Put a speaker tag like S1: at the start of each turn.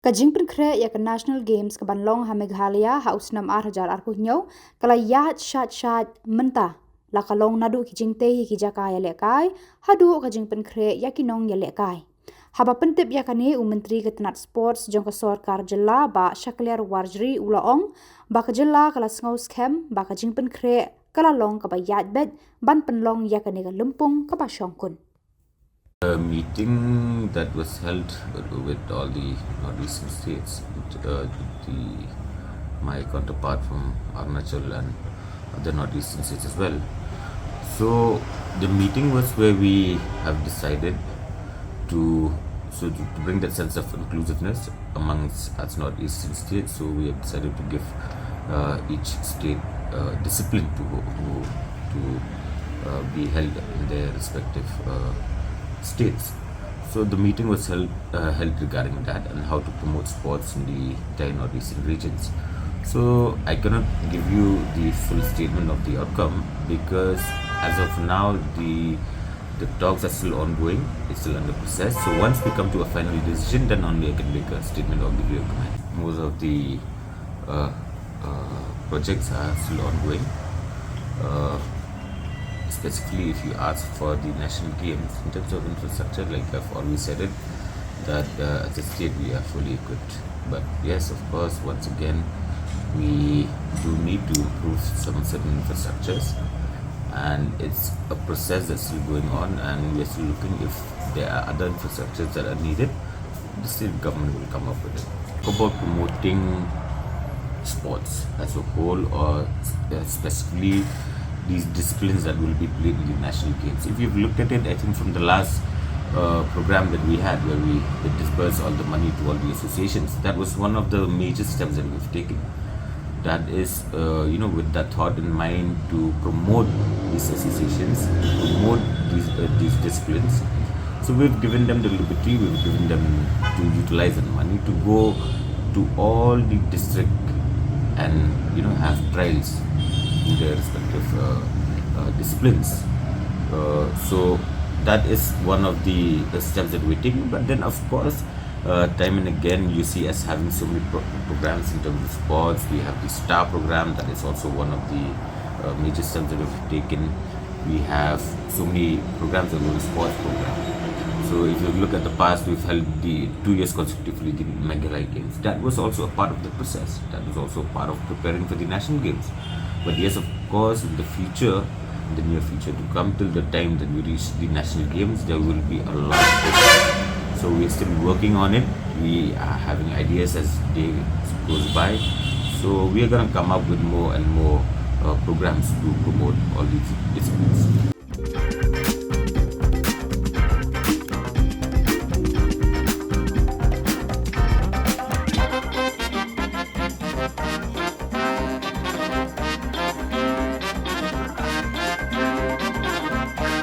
S1: Ka Jingpynkhreh ya ka National Games ka Banlong ha Meghalaya ha usnam 8,000 arpuhnyo kala yahat shat mentah la kalong Naduh ki Jingtei ki Nongialehkai Haduh ka Jingpynkhreh ya ki Nongialehkai. Haba pentip ya kane Menteri Ketenat Sports jong ka Khuborjylla ba Shakler Warjri ulaong ba ka jilla kala sngau scam ba ka Jingpynkhreh kala long ka ba yat bed ban penlong ya kane ka lumpung ka ba shongkun.
S2: A meeting that was held with all the northeastern states, my counterpart from Arunachal and other northeastern states as well. So the meeting was where we have decided to bring that sense of inclusiveness amongst us northeastern states. So we have decided to give each state discipline to be held in their respective states. So the meeting was held regarding that and how to promote sports in the entire northeastern regions. So I cannot give you the full statement of the outcome because as of now the talks are still ongoing, it's still under process. So once we come to a final decision, then only I can make a statement or give you a comment. Most of the projects are still ongoing. Specifically, if you ask for the national games in terms of infrastructure, like I've always said it, that as a state we are fully equipped. But yes, of course, once again, we do need to improve some certain infrastructures, and it's a process that's still going on, and we're still looking if there are other infrastructures that are needed. The state government will come up with it. About promoting sports as a whole, or specifically these disciplines that will be played in the national games. If you've looked at it, I think from the last program that we had where we dispersed all the money to all the associations, that was one of the major steps that we've taken. That is, with that thought in mind to promote these associations, promote these disciplines. So we've given them the liberty, we've given them to utilize the money to go to all the district and have trials in their respective disciplines. So that is one of the steps that we're taking. But then, of course, time and again, you see us having so many programs in terms of sports. We have the STAR program, that is also one of the major steps that we've taken. We have so many programs on the sports program. So if you look at the past, we've held the 2 years consecutively the Meghalaya Games. That was also a part of the process. That was also part of preparing for the national games. But yes, of course, in the future, in the near future to come, till the time that we reach the national games, there will be a lot of progress. So we're still working on it. We are having ideas as day goes by. So we are going to come up with more and more programs to promote all these disciplines.